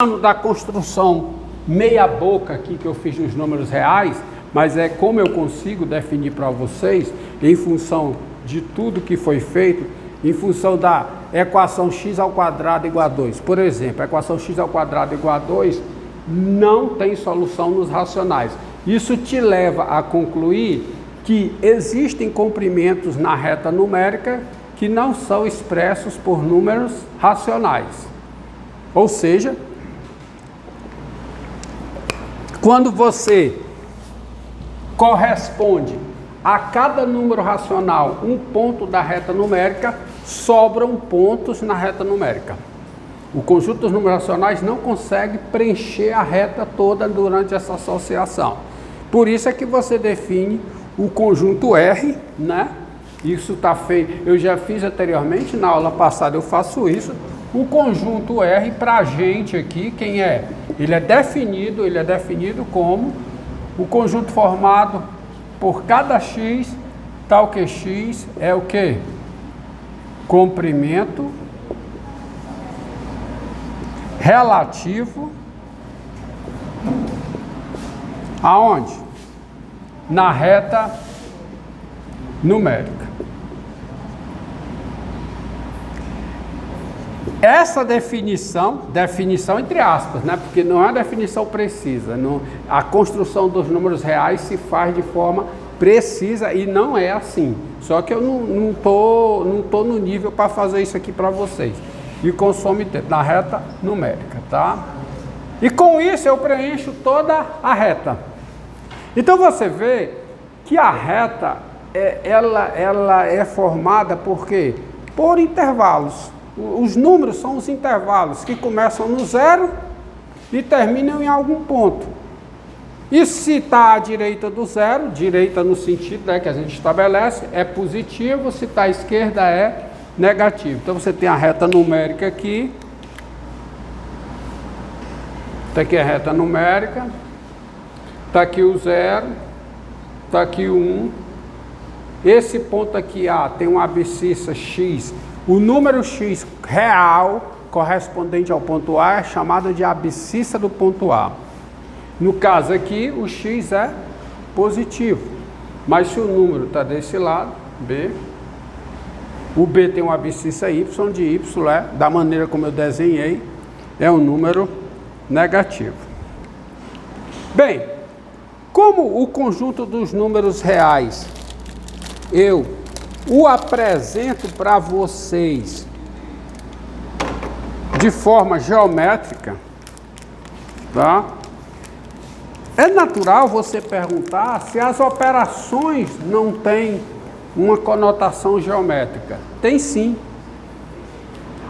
Da construção meia boca aqui que eu fiz nos números reais, mas é como eu consigo definir para vocês, em função de tudo que foi feito, em função da equação x ao quadrado igual a 2. Por exemplo, a equação x ao quadrado igual a 2 não tem solução nos racionais. Isso te leva a concluir que existem comprimentos na reta numérica que não são expressos por números racionais. Ou seja, quando você corresponde a cada número racional um ponto da reta numérica, sobram pontos na reta numérica. O conjunto dos números racionais não consegue preencher a reta toda durante essa associação. Por isso é que você define o conjunto R, né? Isso está feito, eu já fiz anteriormente, na aula passada eu faço isso. O conjunto R para a gente aqui, quem é? Ele é definido como o conjunto formado por cada x, tal que x é o que? Comprimento relativo aonde? Na reta numérica. Essa definição entre aspas, né? Porque não é uma definição precisa. A construção dos números reais se faz de forma precisa e não é assim. Só que eu não tô no nível para fazer isso aqui para vocês. E consome tempo na reta numérica, tá? E com isso eu preencho toda a reta. Então você vê que a reta ela é formada por quê? Por intervalos. Os números são os intervalos que começam no zero e terminam em algum ponto. E se está à direita do zero, direita no sentido, né, que a gente estabelece, é positivo, se está à esquerda é negativo. Então você tem a reta numérica aqui. Está aqui a reta numérica. Está aqui o zero. Está aqui o 1. Esse ponto aqui A tem uma abscissa x. O número x real correspondente ao ponto A é chamado de abscissa do ponto A. No caso aqui, o x é positivo. Mas se o número está desse lado, B, o B tem uma abscissa y, de y é, da maneira como eu desenhei, é um número negativo. Bem, como o conjunto dos números reais eu o apresento para vocês de forma geométrica, tá? É natural você perguntar se as operações não têm uma conotação geométrica. Tem sim.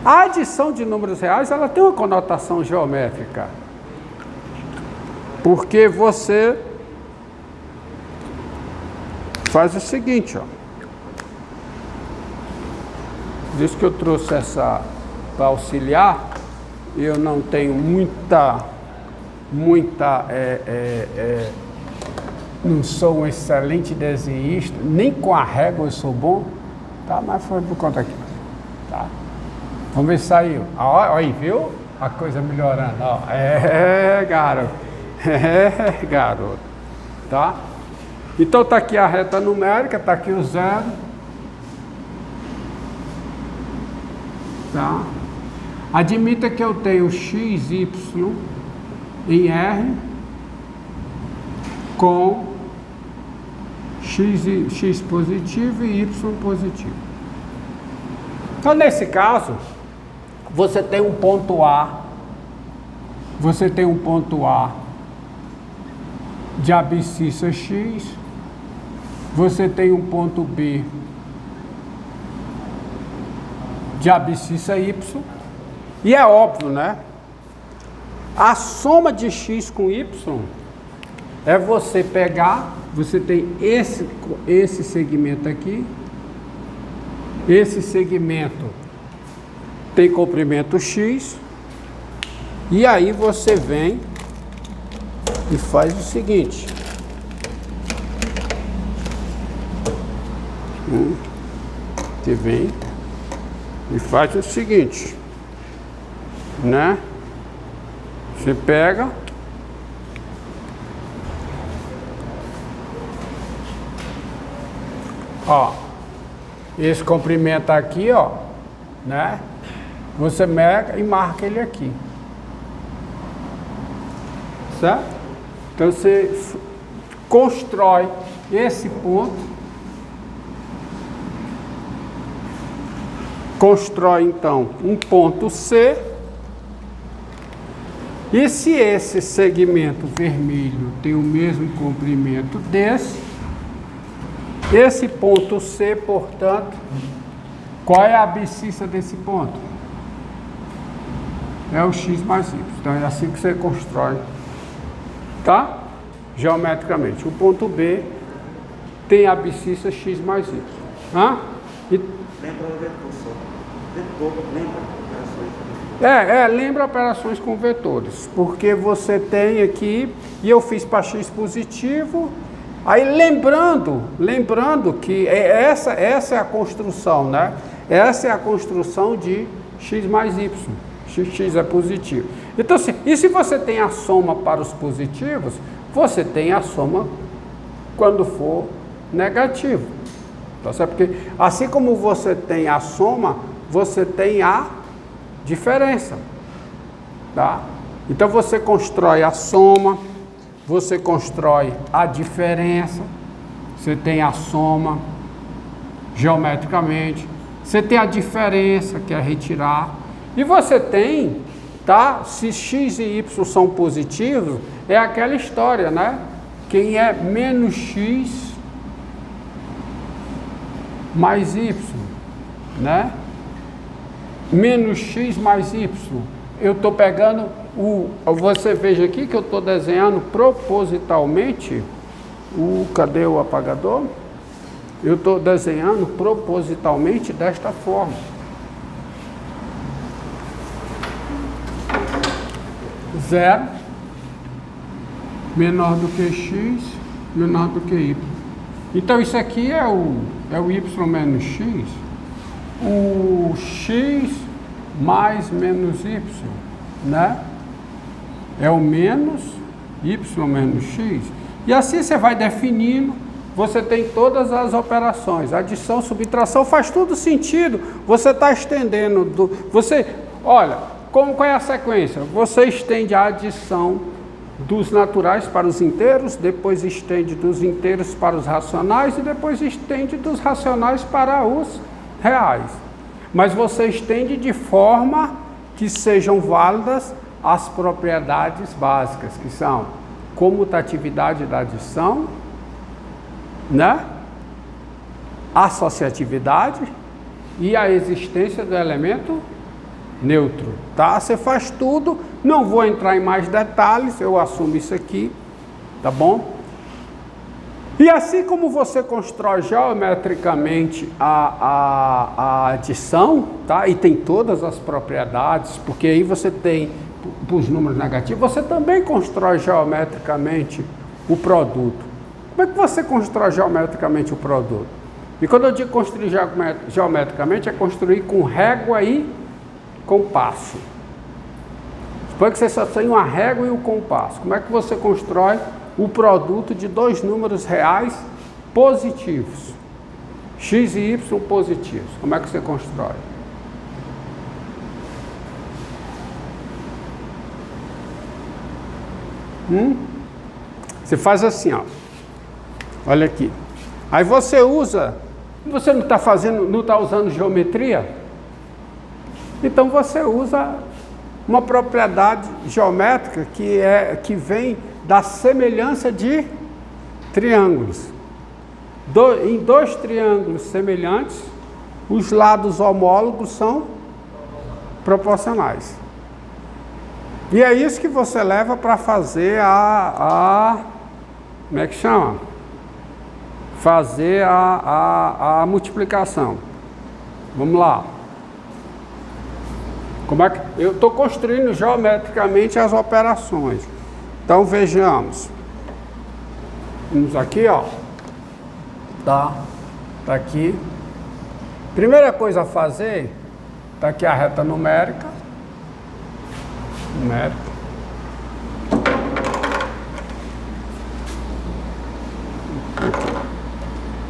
A adição de números reais, ela tem uma conotação geométrica. Porque você faz o seguinte, ó. Por isso que eu trouxe essa para auxiliar. Eu não tenho não sou um excelente desenhista, nem com a régua eu sou bom, tá? Mas foi por conta aqui, tá? Vamos ver se saiu. Olha aí, viu? A coisa melhorando, ó. Garoto, tá? Então tá aqui a reta numérica, tá aqui o zero. Tá? Admita que eu tenho x, y em R com x positivo e y positivo. Então, nesse caso, você tem um ponto A, de abscissa x, você tem um ponto B de abscissa y, e é óbvio, né? A soma de x com y é você pegar, você tem esse segmento aqui, esse segmento tem comprimento x, e aí você vem e faz o seguinte. Você vem e faz o seguinte, né? Você pega, ó, esse comprimento aqui, ó, né? Você mega e marca ele aqui, certo? Então você constrói esse ponto, constrói então um ponto C, e se esse segmento vermelho tem o mesmo comprimento desse, esse ponto C, portanto, qual é a abscissa desse ponto? É o x mais y. Então é assim que você constrói, tá? Geometricamente. O ponto B tem a abscissa x mais y. Hã? Lembra o vetor só. Vetor, lembra operações. Lembra operações com vetores, porque você tem aqui, e eu fiz para x positivo, aí lembrando que essa é a construção, né? Essa é a construção de x mais y, x é positivo. Então, assim, e se você tem a soma para os positivos, você tem a soma quando for negativo. Tá certo? Porque assim como você tem a soma, você tem a diferença, tá? Então você constrói a soma, você constrói a diferença, você tem a soma geometricamente, você tem a diferença, que é retirar, e você tem, tá? Se x e y são positivos, é aquela história, né? Quem é menos x mais y, né? Menos x mais y, eu estou pegando você veja aqui que eu estou desenhando propositalmente cadê o apagador? Eu estou desenhando propositalmente desta forma. Zero menor do que x, menor do que y. Então isso aqui é o y menos x. O x mais menos y, né? É o menos y menos x. E assim você vai definindo, você tem todas as operações, adição, subtração, faz tudo sentido. Você está estendendo, olha, qual é a sequência? Você estende a adição dos naturais para os inteiros, depois estende dos inteiros para os racionais e depois estende dos racionais para os reais. Mas você estende de forma que sejam válidas as propriedades básicas, que são comutatividade da adição, né? Associatividade e a existência do elemento neutro, tá? Você faz tudo, não vou entrar em mais detalhes, eu assumo isso aqui, tá bom? E assim como você constrói geometricamente a adição, tá? E tem todas as propriedades, porque aí você tem os números negativos, você também constrói geometricamente o produto. Como é que você constrói geometricamente o produto? E quando eu digo construir geometricamente, é construir com régua e compasso. Suponha que você só tem uma régua e um compasso. Como é que você constrói o produto de dois números reais positivos? X e Y positivos. Como é que você constrói? Você faz assim, ó. Olha aqui. Aí você usa. Você não está fazendo, não está usando geometria? Então você usa uma propriedade geométrica que vem da semelhança de triângulos. Em dois triângulos semelhantes, os lados homólogos são proporcionais. E é isso que você leva para fazer como é que chama? Fazer a multiplicação. Vamos lá. Como é que eu estou construindo geometricamente as operações? Então vejamos. Vamos aqui, ó. Tá aqui. Primeira coisa a fazer, tá aqui a reta numérica.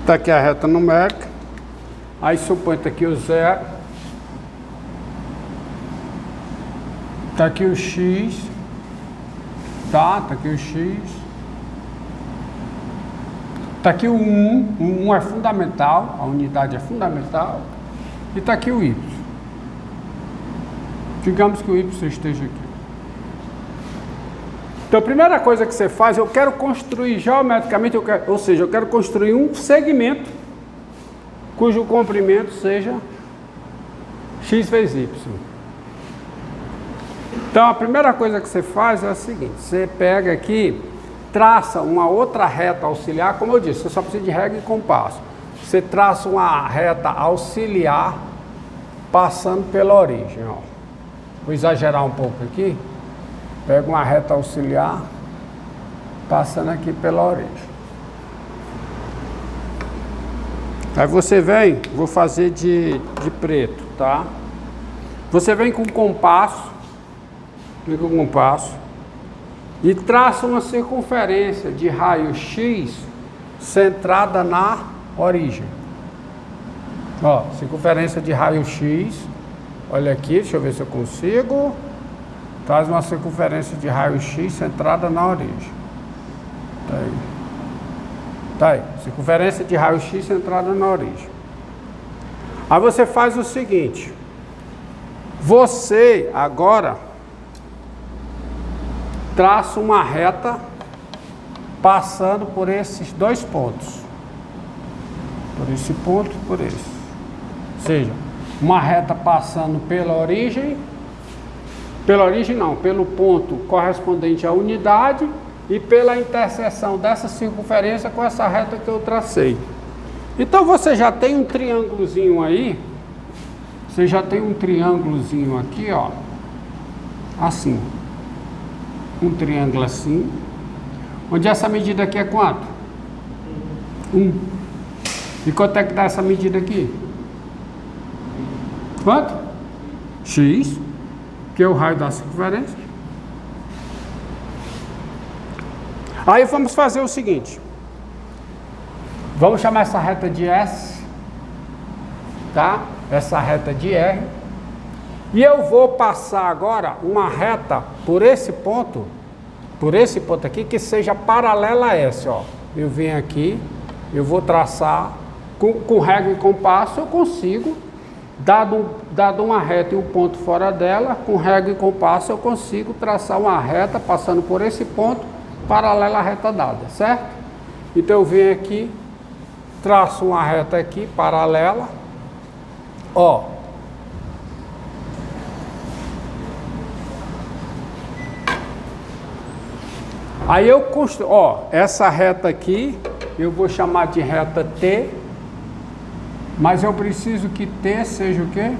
Está aqui a reta numérica. Aí supõe que aqui o zero. Está aqui o x. Tá aqui o x. Está aqui o 1. O 1 é fundamental. A unidade é fundamental. E está aqui o y. Digamos que o y esteja aqui. Então, a primeira coisa que você faz, eu quero construir geometricamente, ou seja, eu quero construir um segmento cujo comprimento seja x vezes y. Então, a primeira coisa que você faz é a seguinte, você pega aqui, traça uma outra reta auxiliar, como eu disse, você só precisa de régua e compasso. Você traça uma reta auxiliar passando pela origem, ó. Vou exagerar um pouco aqui. Pega uma reta auxiliar, passando aqui pela origem. Aí você vem, vou fazer de preto, tá? Você vem com o compasso, e traça uma circunferência de raio X centrada na origem. Ó, circunferência de raio X, olha aqui, deixa eu ver se eu consigo. Traz uma circunferência de raio-x centrada na origem. Tá aí. Tá aí. Circunferência de raio-x centrada na origem. Aí você faz o seguinte. Você agora traça uma reta passando por esses dois pontos. Por esse ponto e por esse. Ou seja, uma reta passando pela origem não, pelo ponto correspondente à unidade e pela interseção dessa circunferência com essa reta que eu tracei. Então você já tem um triângulozinho aí, você já tem um triângulozinho aqui, ó, assim, um triângulo assim, onde essa medida aqui é quanto? 1. E quanto é que dá essa medida aqui? Quanto? X. Que é o raio da circunferência. Aí vamos fazer o seguinte. Vamos chamar essa reta de S, tá? Essa reta de R. E eu vou passar agora uma reta por esse ponto aqui, que seja paralela a S, ó. Eu venho aqui, eu vou traçar com régua e compasso, eu consigo. Dado uma reta e um ponto fora dela, com régua e compasso eu consigo traçar uma reta passando por esse ponto paralela à reta dada, certo? Então eu venho aqui, traço uma reta aqui paralela, ó. Aí eu construo, ó, essa reta aqui eu vou chamar de reta T. Mas eu preciso que T seja o quê?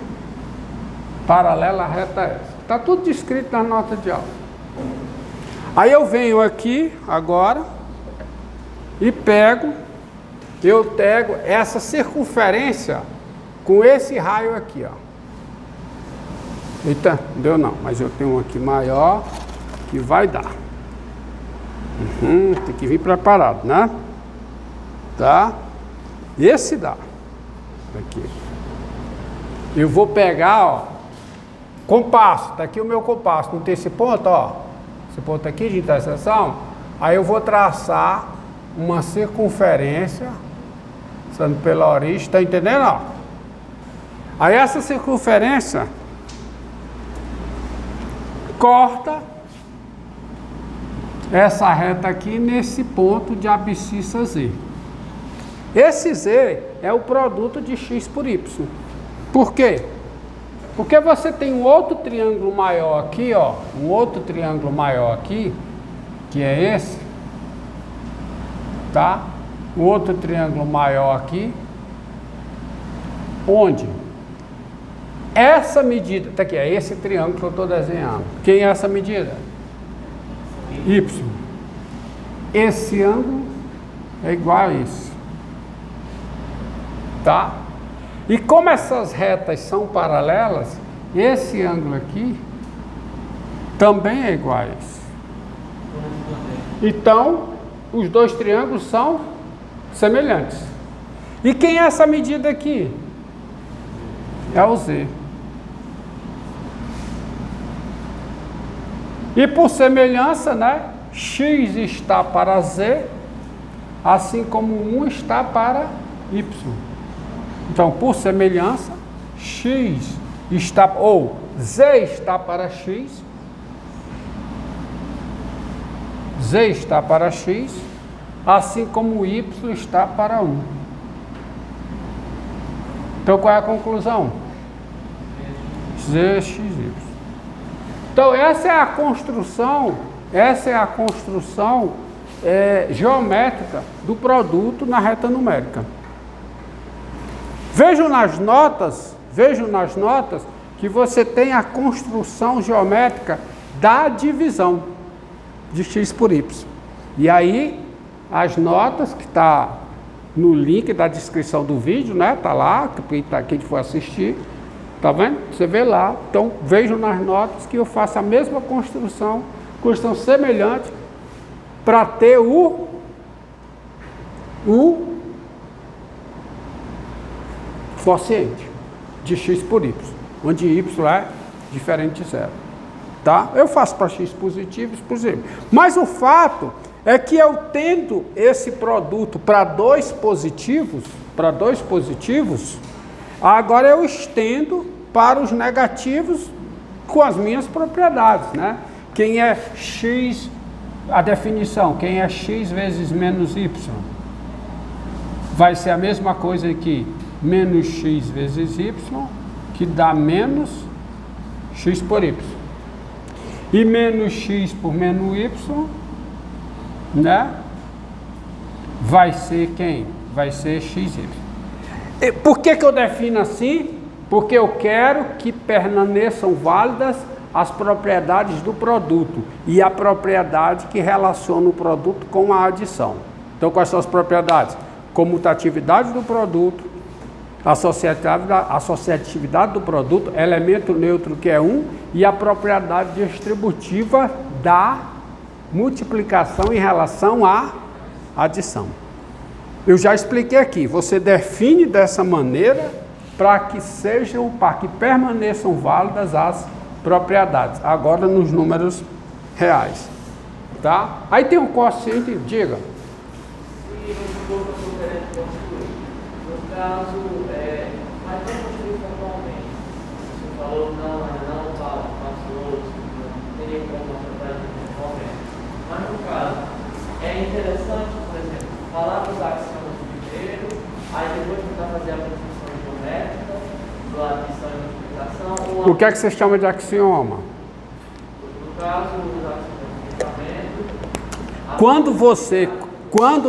Paralela à reta S. Está tudo descrito na nota de aula. Aí eu venho aqui agora e eu pego essa circunferência com esse raio aqui, ó. Eita, não deu não, mas eu tenho um aqui maior que vai dar. Tem que vir preparado, né? Tá? Esse dá. Aqui. Eu vou pegar, ó, compasso, tá aqui o meu compasso, não tem esse ponto, ó, esse ponto aqui de interseção, aí eu vou traçar uma circunferência, sendo pela origem, tá entendendo, ó? Aí essa circunferência corta essa reta aqui nesse ponto de abscissa Z. Esse Z é o produto de x por y. Por quê? Porque você tem um outro triângulo maior aqui, ó, um outro triângulo maior aqui, que é esse, tá? Um outro triângulo maior aqui, onde essa medida, tá aqui, é esse triângulo que eu estou desenhando. Quem é essa medida? Y. Esse ângulo é igual a esse. Tá? E como essas retas são paralelas, esse ângulo aqui também é igual a esse. Então, os dois triângulos são semelhantes. E quem é essa medida aqui? É o Z. E por semelhança, né? X está para Z, assim como 1 está para Y. Então, por semelhança, X está, ou Z está para X, Z está para X, assim como Y está para 1. Então, qual é a conclusão? Z, X, Y. Então, essa é a construção geométrica do produto na reta numérica. Vejam nas notas que você tem a construção geométrica da divisão de x por y. E aí, as notas que está no link da descrição do vídeo, né? Tá lá, quem for assistir, tá vendo? Você vê lá. Então, vejam nas notas que eu faço a mesma construção semelhante para ter o quociente de x por y, onde y é diferente de zero. Tá? Eu faço para x positivo e x positivo. Mas o fato é que eu tendo esse produto para dois positivos, agora eu estendo para os negativos com as minhas propriedades, né? Quem é x, a definição, quem é x vezes menos y, vai ser a mesma coisa aqui, menos x vezes y, que dá menos x por y. E menos x por menos y, né? Vai ser quem? Vai ser xy. E por que eu defino assim? Porque eu quero que permaneçam válidas as propriedades do produto e a propriedade que relaciona o produto com a adição. Então, quais são as propriedades? Comutatividade do produto, associatividade do produto, elemento neutro que é 1 e a propriedade distributiva da multiplicação em relação à adição. Eu já expliquei aqui, você define dessa maneira para que permaneçam válidas as propriedades, agora nos números reais, tá? Aí tem um quociente, diga. Se no caso, mas não construir formalmente, você falou não passou, não teria como mostrar para a gente formalmente. Mas no caso, é interessante, por exemplo, falar dos axiomas primeiro, aí depois tentar fazer a construção geométrica, do adição e multiplicação. O que é que você chama de axioma? No caso, os axiomas de pensamento. Quando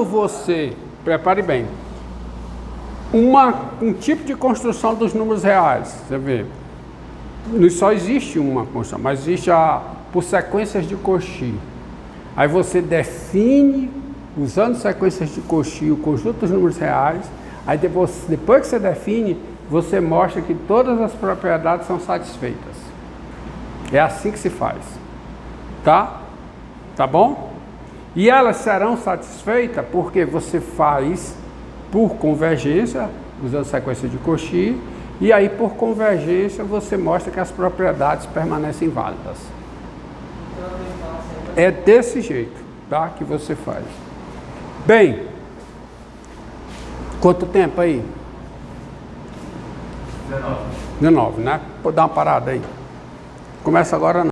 você, prepare bem, um tipo de construção dos números reais, você vê, só existe uma construção, mas existe por sequências de Cauchy. Aí você define, usando sequências de Cauchy, o conjunto dos números reais, aí depois que você define, você mostra que todas as propriedades são satisfeitas. É assim que se faz. Tá? Tá bom? E elas serão satisfeitas porque você faz por convergência, usando sequência de Cauchy, e aí por convergência você mostra que as propriedades permanecem válidas. É desse jeito, tá? Que você faz. Bem, quanto tempo aí? 19, né? Vou dar uma parada aí. Começa agora não.